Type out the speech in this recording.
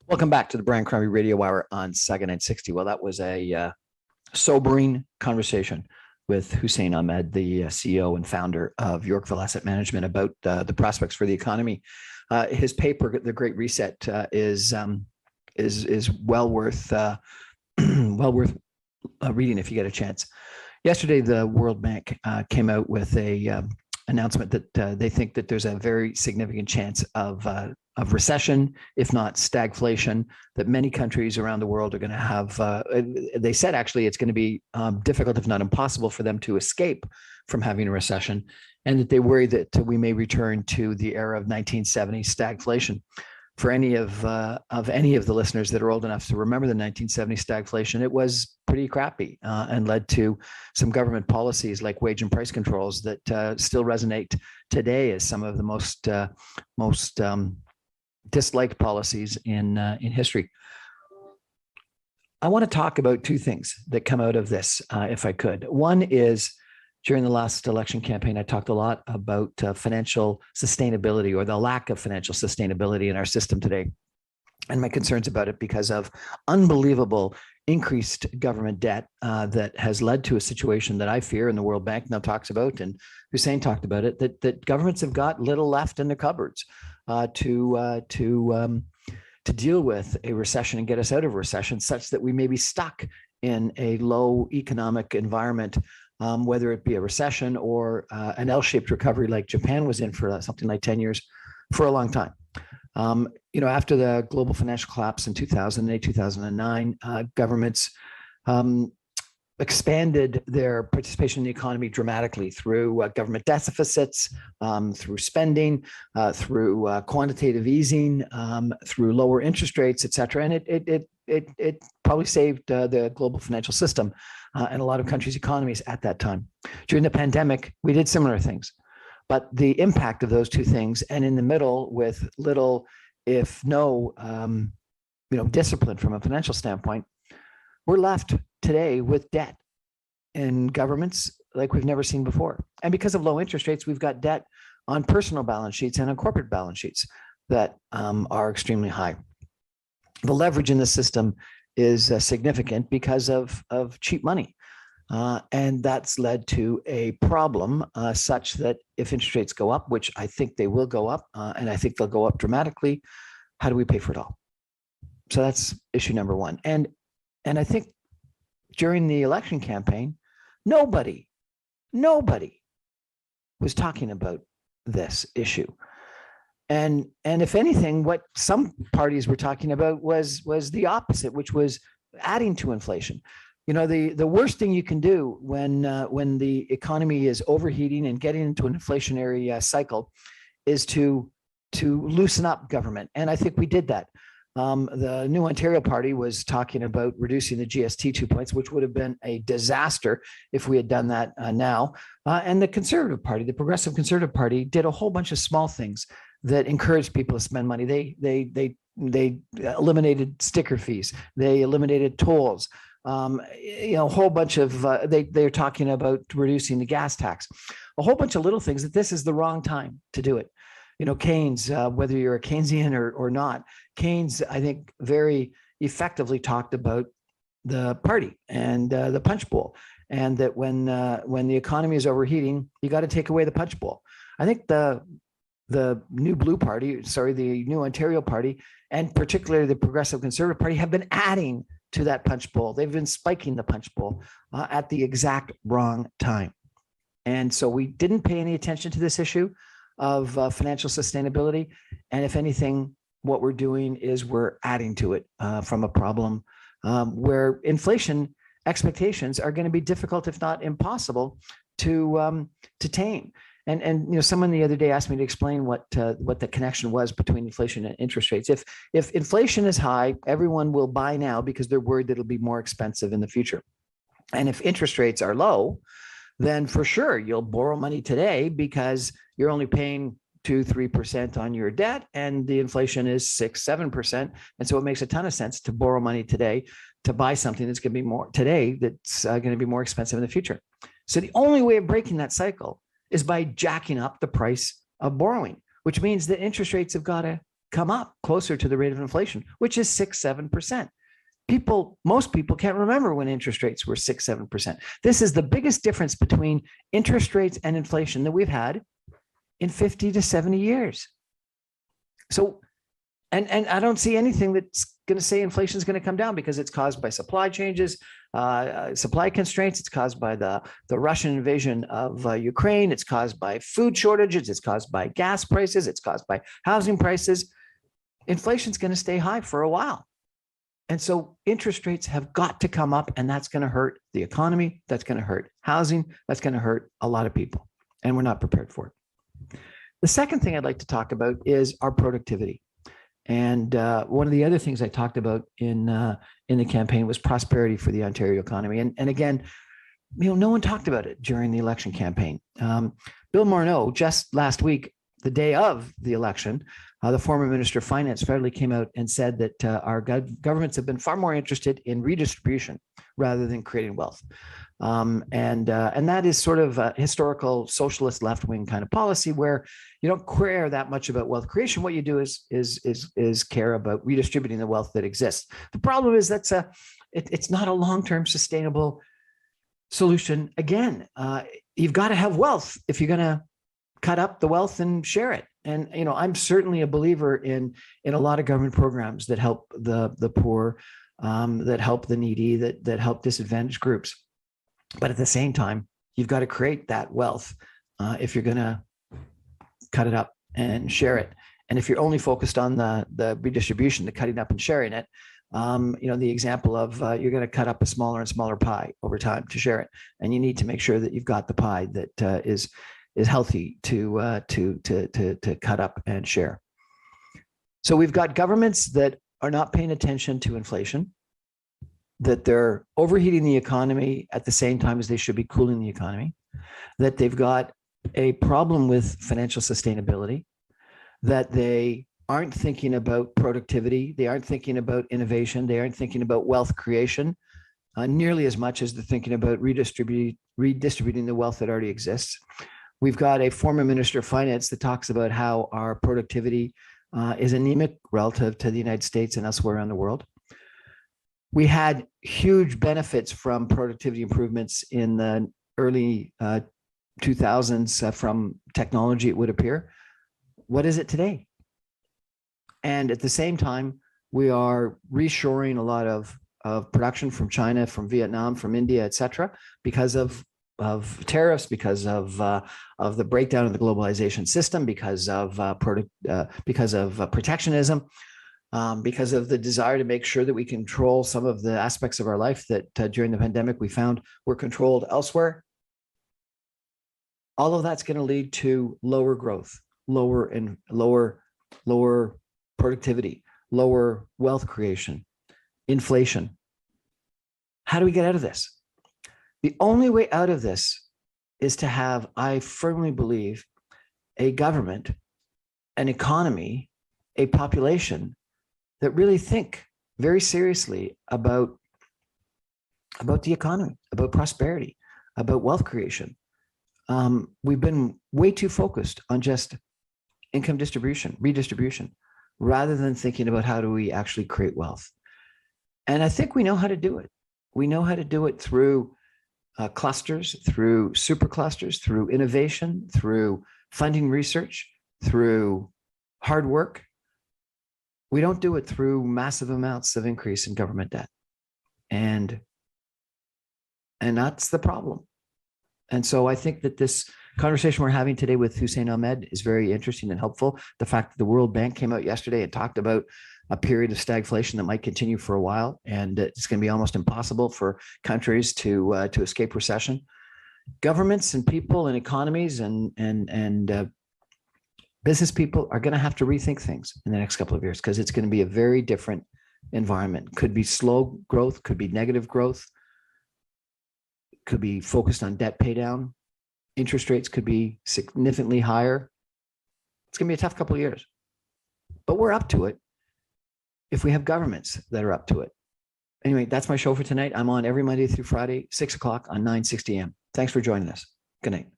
Welcome back to the Brian Crombie Radio Hour on Saga 960. Well, that was a sobering conversation with Hussein Ahmed, the CEO and founder of Yorkville Asset Management, about the prospects for the economy. His paper, The Great Reset, is well worth reading if you get a chance. Yesterday, the World Bank came out with a announcement that they think that there's a very significant chance of recession, if not stagflation, that many countries around the world are going to have. They said actually it's going to be difficult, if not impossible, for them to escape from having a recession, and that they worry that we may return to the era of 1970 stagflation. For any of the listeners that are old enough to remember the 1970 stagflation, it was pretty crappy and led to some government policies like wage and price controls that still resonate today as some of the most disliked policies in history. I want to talk about two things that come out of this, if I could. One is, during the last election campaign, I talked a lot about financial sustainability, or the lack of financial sustainability in our system today, and my concerns about it because of unbelievable increased government debt that has led to a situation that I fear, and the World Bank now talks about, and Hussein talked about it, that governments have got little left in their cupboards to deal with a recession and get us out of recession, such that we may be stuck in a low economic environment, whether it be a recession or an L-shaped recovery like Japan was in for something like 10 years, for a long time. After the global financial collapse in 2008, 2009, governments expanded their participation in the economy dramatically through government deficits, through spending, through quantitative easing, through lower interest rates, et cetera. And it probably saved the global financial system and a lot of countries' economies at that time. During the pandemic, we did similar things. But the impact of those two things, and in the middle with little, if no, discipline from a financial standpoint, we're left today with debt in governments like we've never seen before. And because of low interest rates, we've got debt on personal balance sheets and on corporate balance sheets that are extremely high. The leverage in the system is significant because of cheap money. And that's led to a problem such that if interest rates go up, which I think they will go up, and I think they'll go up dramatically, how do we pay for it all? So that's issue number one. And I think during the election campaign, nobody was talking about this issue. And if anything, what some parties were talking about was the opposite, which was adding to inflation. The worst thing you can do when the economy is overheating and getting into an inflationary cycle is to loosen up government. And I think we did that. The New Ontario Party was talking about reducing the GST 2 points, which would have been a disaster if we had done that now. And the Conservative Party, the Progressive Conservative Party, did a whole bunch of small things that encouraged people to spend money. They eliminated sticker fees. They eliminated tolls. A whole bunch of they're talking about reducing the gas tax. A whole bunch of little things that this is the wrong time to do it. Keynes, whether you're a Keynesian or not, Keynes, I think, very effectively talked about the party and the punch bowl, and that when the economy is overheating, you got to take away the punch bowl. I think the New Ontario Party, and particularly the Progressive Conservative Party, have been adding to that punch bowl. They've been spiking the punch bowl at the exact wrong time. And so we didn't pay any attention to this issue of financial sustainability. And if anything, what we're doing is we're adding to it from a problem where inflation expectations are going to be difficult, if not impossible, to tame. And someone the other day asked me to explain what the connection was between inflation and interest rates. If inflation is high, everyone will buy now because they're worried that it'll be more expensive in the future. And if interest rates are low, then for sure you'll borrow money today because you're only paying 2-3% on your debt, and the inflation is 6-7%. And so it makes a ton of sense to borrow money today to buy something that's going to be more today that's going to be more expensive in the future. So the only way of breaking that cycle is by jacking up the price of borrowing, which means that interest rates have got to come up closer to the rate of inflation, which is 6-7%. Most people can't remember when interest rates were 6-7%. This is the biggest difference between interest rates and inflation that we've had in 50 to 70 years. So, and I don't see anything that's going to say inflation is going to come down, because it's caused by supply changes, supply constraints. It's caused by the Russian invasion of Ukraine. It's caused by food shortages. It's caused by gas prices. It's caused by housing prices. Inflation is going to stay high for a while. And so interest rates have got to come up, and that's going to hurt the economy. That's going to hurt housing. That's going to hurt a lot of people. And we're not prepared for it. The second thing I'd like to talk about is our productivity. And one of the other things I talked about in the campaign was prosperity for the Ontario economy. And again, no one talked about it during the election campaign. Bill Morneau, just last week, the day of the election, the former Minister of Finance federally came out and said that our governments have been far more interested in redistribution rather than creating wealth. And that is sort of a historical socialist left-wing kind of policy where you don't care that much about wealth creation. What you do is care about redistributing the wealth that exists. The problem is it's not a long-term sustainable solution. Again, you've got to have wealth if you're going to cut up the wealth and share it. And I'm certainly a believer in a lot of government programs that help the poor, that help the needy, that help disadvantaged groups. But at the same time, you've got to create that wealth if you're going to cut it up and share it. And if you're only focused on the redistribution, the cutting up and sharing it, the example of you're going to cut up a smaller and smaller pie over time to share it, and you need to make sure that you've got the pie that is healthy to cut up and share. So we've got governments that are not paying attention to inflation, that they're overheating the economy at the same time as they should be cooling the economy, that they've got a problem with financial sustainability, that they aren't thinking about productivity, they aren't thinking about innovation, they aren't thinking about wealth creation nearly as much as they're thinking about redistributing the wealth that already exists. We've got a former Minister of Finance that talks about how our productivity is anemic relative to the United States and elsewhere around the world. We had huge benefits from productivity improvements in the early 2000s from technology, it would appear. What is it today? And at the same time, we are reshoring a lot of production from China, from Vietnam, from India, et cetera, because of tariffs, because of the breakdown of the globalization system, because of protectionism, because of the desire to make sure that we control some of the aspects of our life that during the pandemic we found were controlled elsewhere. All of that's going to lead to lower growth, lower productivity, lower wealth creation, inflation. How do we get out of this? The only way out of this is to have, I firmly believe, a government, an economy, a population that really think very seriously about the economy, about prosperity, about wealth creation. We've been way too focused on just income distribution, redistribution, rather than thinking about how do we actually create wealth. And I think we know how to do it. We know how to do it through clusters, through super clusters, through innovation, through funding research, through hard work. We don't do it through massive amounts of increase in government debt. And that's the problem. And so I think that this conversation we're having today with Hussein Ahmed is very interesting and helpful. The fact that the World Bank came out yesterday and talked about a period of stagflation that might continue for a while, and it's going to be almost impossible for countries to escape recession. Governments and people and economies and business people are going to have to rethink things in the next couple of years, because it's going to be a very different environment. Could be slow growth, could be negative growth, could be focused on debt pay down. Interest rates could be significantly higher. It's going to be a tough couple of years, but we're up to it if we have governments that are up to it. Anyway, that's my show for tonight. I'm on every Monday through Friday, 6 o'clock on 960 AM. Thanks for joining us. Good night.